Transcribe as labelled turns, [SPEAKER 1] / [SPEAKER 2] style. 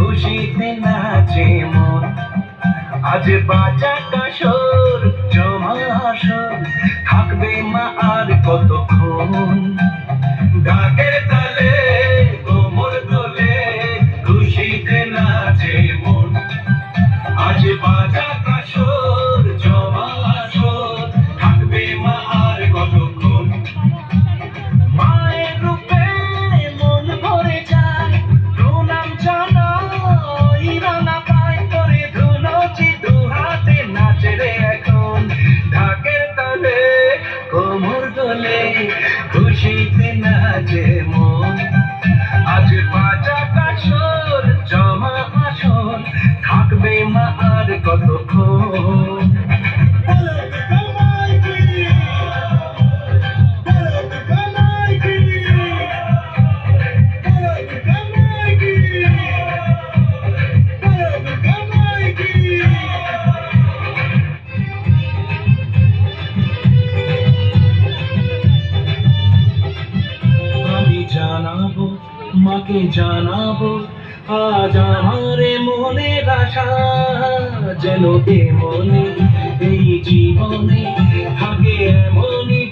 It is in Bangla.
[SPEAKER 1] খুশিতে নাচে মন। আজ বাজা কাসর জমা আসর, থাকবে মা আর কতক্ষণ। ঢাকের তালে কোমর দোলে, খুশিতে নাচে মন। আজ বাজা কাসর জমা আসর, থাকবে মা আর কতক্ষণ। মায়ের রূপে মন ভরে যায়, প্রণাম জানাই রাঙা পায় করে ধুনুচি দু হাতে নাচে রে এখন। ঢাকের তালে কোমর দোলে, খুশিতে নাচে মন। আজ বাজা কাসর জমা আসর, থাকবে মা আর কতক্ষণ। আমি জানাবো, মাকে জানাবো, আজ আমার মনের আশা, যেন এ মনে এই জীবনে থাকে এমনই